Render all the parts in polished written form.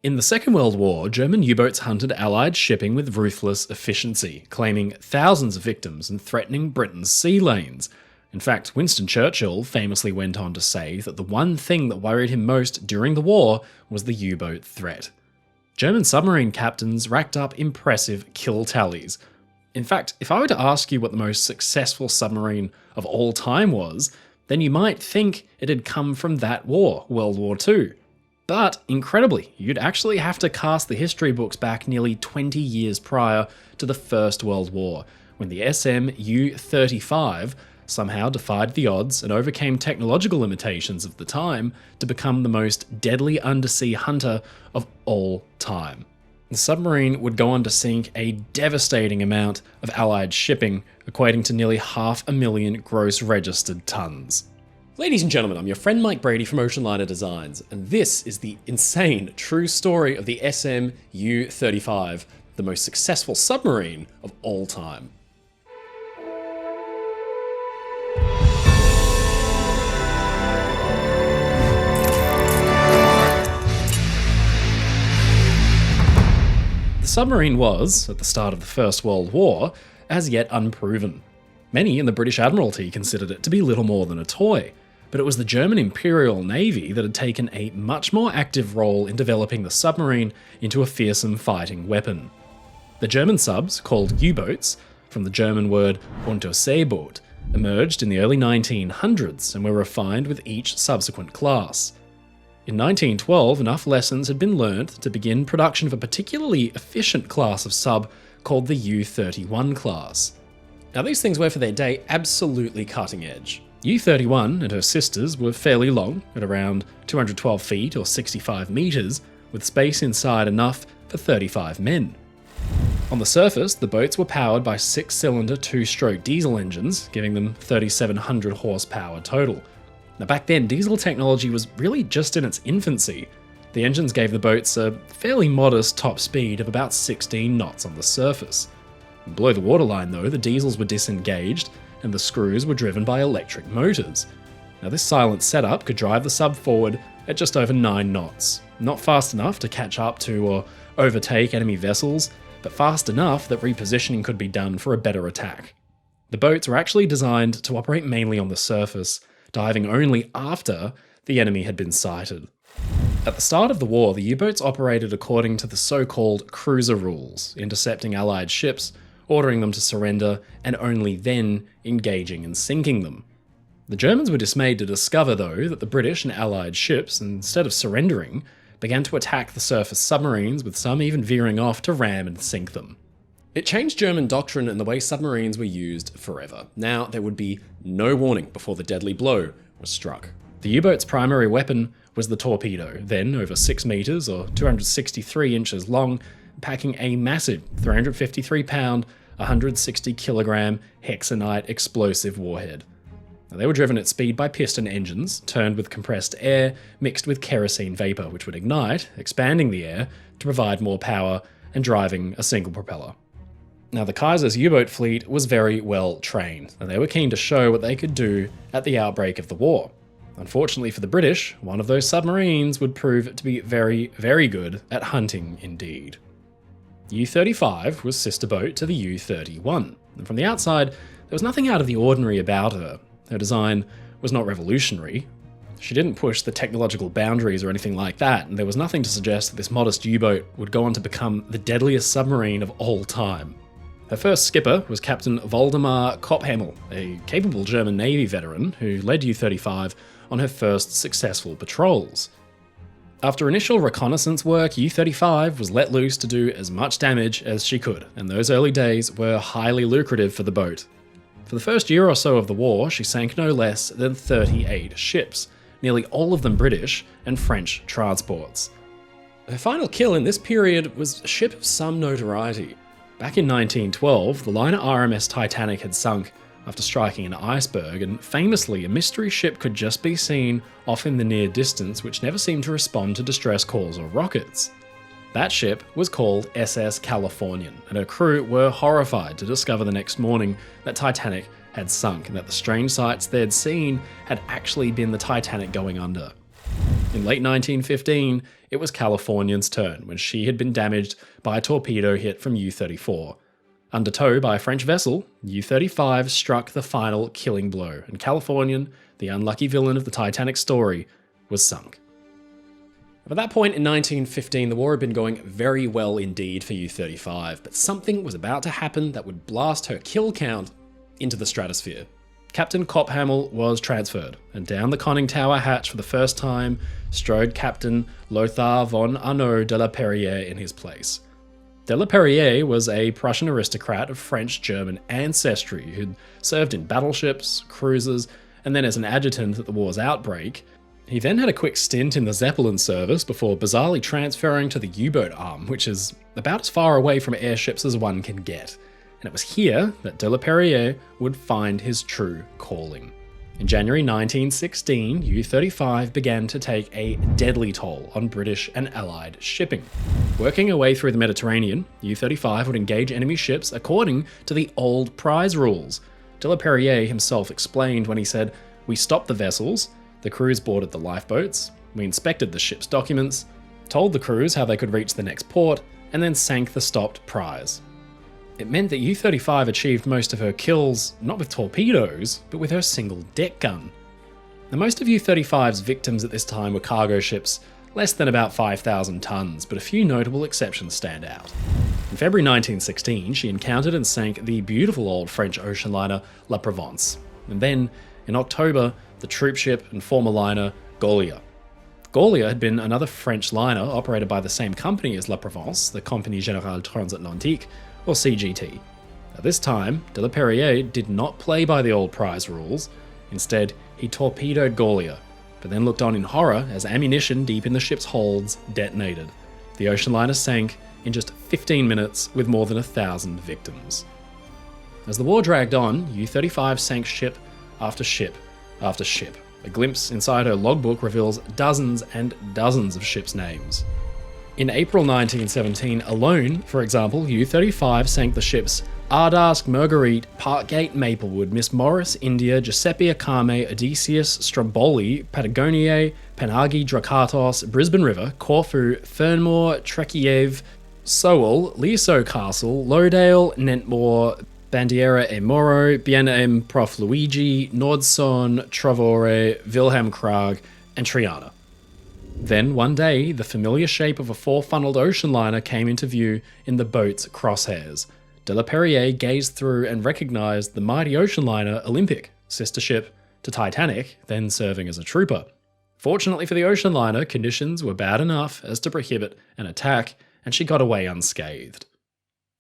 In the Second World War, German U-boats hunted Allied shipping with ruthless efficiency, claiming thousands of victims and threatening Britain's sea lanes. In fact, Winston Churchill famously went on to say that the one thing that worried him most during the war was the U-boat threat. German submarine captains racked up impressive kill tallies. In fact, if I were to ask you what the most successful submarine of all time was, then you might think it had come from that war, World War II. But, incredibly, you'd actually have to cast the history books back nearly 20 years prior to the First World War, when the SM U-35 somehow defied the odds and overcame technological limitations of the time to become the most deadly undersea hunter of all time. The submarine would go on to sink a devastating amount of Allied shipping, equating to nearly 500,000 gross registered tons. Ladies and gentlemen, I'm your friend Mike Brady from Oceanliner Designs, and this is the insane true story of the SM U-35, the most successful submarine of all time. The submarine was, at the start of the First World War, as yet unproven. Many in the British Admiralty considered it to be little more than a toy, but it was the German Imperial Navy that had taken a much more active role in developing the submarine into a fearsome fighting weapon. The German subs, called U-boats, from the German word Unterseeboot, emerged in the early 1900s and were refined with each subsequent class. In 1912, enough lessons had been learnt to begin production of a particularly efficient class of sub called the U-31 class. Now, these things were for their day absolutely cutting edge. U-31 and her sisters were fairly long, at around 212 feet or 65 metres, with space inside enough for 35 men. On the surface, the boats were powered by 6-cylinder 2-stroke diesel engines, giving them 3,700 horsepower total. Now, back then, diesel technology was really just in its infancy. The engines gave the boats a fairly modest top speed of about 16 knots on the surface. Below the waterline, though, the diesels were disengaged and the screws were driven by electric motors. Now, this silent setup could drive the sub forward at just over 9 knots. Not fast enough to catch up to or overtake enemy vessels, but fast enough that repositioning could be done for a better attack. The boats were actually designed to operate mainly on the surface, diving only after the enemy had been sighted. At the start of the war, the U-boats operated according to the so-called cruiser rules, intercepting Allied ships, ordering them to surrender, and only then engaging and sinking them. The Germans were dismayed to discover, though, that the British and Allied ships, instead of surrendering, began to attack the surface submarines, with some even veering off to ram and sink them. It changed German doctrine and the way submarines were used forever. Now, there would be no warning before the deadly blow was struck. The U-boat's primary weapon was the torpedo, then over 6 meters or 263 inches long, packing a massive 353-pound, 160-kilogram hexanite explosive warhead. Now, they were driven at speed by piston engines, turned with compressed air mixed with kerosene vapor, which would ignite, expanding the air to provide more power and driving a single propeller. Now, the Kaiser's U-boat fleet was very well trained, and they were keen to show what they could do at the outbreak of the war. Unfortunately for the British, one of those submarines would prove to be very, very good at hunting indeed. U-35 was sister boat to the U-31, and from the outside, there was nothing out of the ordinary about her. Her design was not revolutionary. She didn't push the technological boundaries or anything like that, and there was nothing to suggest that this modest U-boat would go on to become the deadliest submarine of all time. Her first skipper was Captain Waldemar Kopphamel, a capable German Navy veteran who led U-35 on her first successful patrols. After initial reconnaissance work, U-35 was let loose to do as much damage as she could, and those early days were highly lucrative for the boat. For the first year or so of the war, she sank no less than 38 ships, nearly all of them British and French transports. Her final kill in this period was a ship of some notoriety. Back in 1912, the liner RMS Titanic had sunk after striking an iceberg, and famously, a mystery ship could just be seen off in the near distance which never seemed to respond to distress calls or rockets. That ship was called SS Californian, and her crew were horrified to discover the next morning that Titanic had sunk, and that the strange sights they'd seen had actually been the Titanic going under. In late 1915, it was Californian's turn when she had been damaged by a torpedo hit from U-34. Under tow by a French vessel, U-35 struck the final killing blow, and Californian, the unlucky villain of the Titanic story, was sunk. By that point in 1915, the war had been going very well indeed for U-35, but something was about to happen that would blast her kill count into the stratosphere. Captain Cophamel was transferred, and down the conning tower hatch for the first time strode Captain Lothar von Arnaud de la Perrière in his place. De la Perrière was a Prussian aristocrat of French-German ancestry who'd served in battleships, cruisers, and then as an adjutant at the war's outbreak. He then had a quick stint in the Zeppelin service before bizarrely transferring to the U-boat arm, which is about as far away from airships as one can get. And it was here that de la Perrière would find his true calling. In January 1916, U-35 began to take a deadly toll on British and Allied shipping. Working her way through the Mediterranean, U-35 would engage enemy ships according to the old prize rules. De la Perrière himself explained when he said, "We stopped the vessels, the crews boarded the lifeboats, we inspected the ship's documents, told the crews how they could reach the next port, and then sank the stopped prize." It meant that U-35 achieved most of her kills not with torpedoes, but with her single deck gun. Now, most of U-35's victims at this time were cargo ships less than about 5,000 tons, but a few notable exceptions stand out. In February 1916, she encountered and sank the beautiful old French ocean liner La Provence, and then, in October, the troop ship and former liner Gaulier. Gaulier had been another French liner operated by the same company as La Provence, the Compagnie Générale Transatlantique, or CGT. At this time, de la Perrière did not play by the old prize rules. Instead, he torpedoed Gaulier, but then looked on in horror as ammunition deep in the ship's holds detonated. The ocean liner sank in just 15 minutes with more than 1,000 victims. As the war dragged on, U-35 sank ship after ship after ship. A glimpse inside her logbook reveals dozens and dozens of ships' names. In April 1917 alone, for example, U-35 sank the ships Ardask, Marguerite, Parkgate, Maplewood, Miss Morris, India, Giuseppe Acame, Odysseus, Stromboli, Patagoniae, Penagi, Drakatos, Brisbane River, Corfu, Fernmore, Trekiev, Sowell, Liso Castle, Lowdale, Nentmore, Bandiera e Moro, Bien Prof Luigi, Nordson, Travore, Wilhelm Krag, and Triana. Then, one day, the familiar shape of a four-funneled ocean liner came into view in the boat's crosshairs. De la Perrière gazed through and recognised the mighty ocean liner Olympic, sister ship to Titanic, then serving as a trooper. Fortunately for the ocean liner, conditions were bad enough as to prohibit an attack, and she got away unscathed.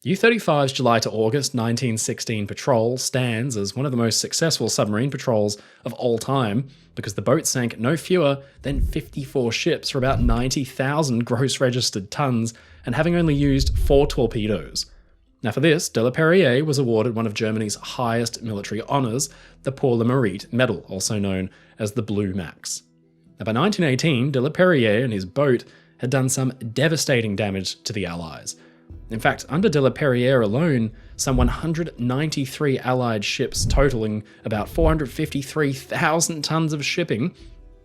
U-35's July to August 1916 patrol stands as one of the most successful submarine patrols of all time because the boat sank no fewer than 54 ships for about 90,000 gross registered tons and having only used 4 torpedoes. Now for this, de la Perrière was awarded one of Germany's highest military honours, the Pour le Mérite Medal, also known as the Blue Max. Now by 1918, de la Perrière and his boat had done some devastating damage to the Allies. In fact, under de la Perrière alone, some 193 Allied ships totaling about 453,000 tons of shipping,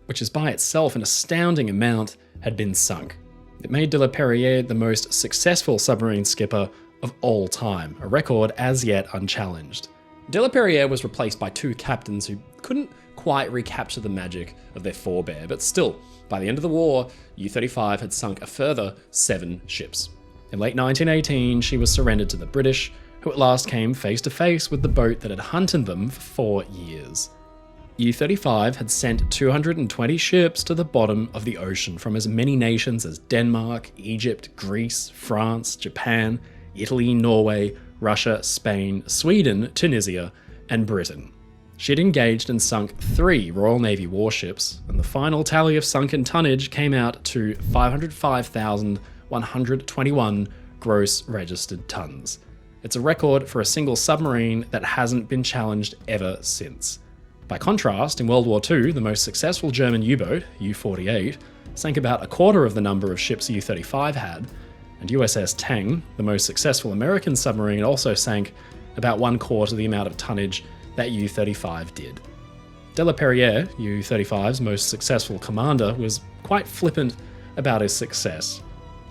which is by itself an astounding amount, had been sunk. It made de la Perrière the most successful submarine skipper of all time, a record as yet unchallenged. De la Perrière was replaced by 2 captains who couldn't quite recapture the magic of their forebear, but still, by the end of the war, U-35 had sunk a further 7 ships. In late 1918, she was surrendered to the British, who at last came face to face with the boat that had hunted them for 4 years. U-35 had sent 220 ships to the bottom of the ocean from as many nations as Denmark, Egypt, Greece, France, Japan, Italy, Norway, Russia, Spain, Sweden, Tunisia, and Britain. She had engaged and sunk 3 Royal Navy warships, and the final tally of sunken tonnage came out to 505,121 gross registered tons. It's a record for a single submarine that hasn't been challenged ever since. By contrast, in World War II, the most successful German U-boat, U-48, sank about a quarter of the number of ships U-35 had, and USS Tang, the most successful American submarine, also sank about 1/4 the amount of tonnage that U-35 did. De la Perriere, U-35's most successful commander, was quite flippant about his success.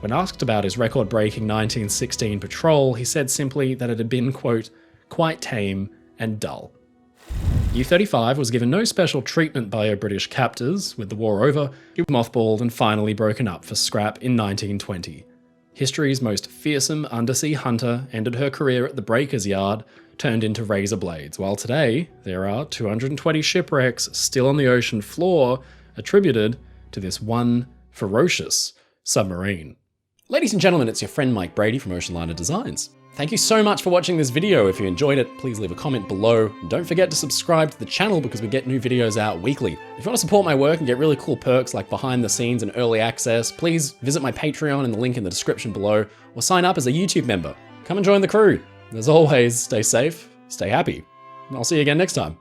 When asked about his record-breaking 1916 patrol, he said simply that it had been, quote, quite tame and dull. U-35 was given no special treatment by her British captors. With the war over, it was mothballed and finally broken up for scrap in 1920. History's most fearsome undersea hunter ended her career at the breaker's yard, turned into razor blades, while today there are 220 shipwrecks still on the ocean floor attributed to this one ferocious submarine. Ladies and gentlemen, it's your friend Mike Brady from Oceanliner Designs. Thank you so much for watching this video. If you enjoyed it, please leave a comment below. And don't forget to subscribe to the channel because we get new videos out weekly. If you want to support my work and get really cool perks like behind the scenes and early access, please visit my Patreon in the link in the description below, or sign up as a YouTube member. Come and join the crew. As always, stay safe, stay happy, and I'll see you again next time.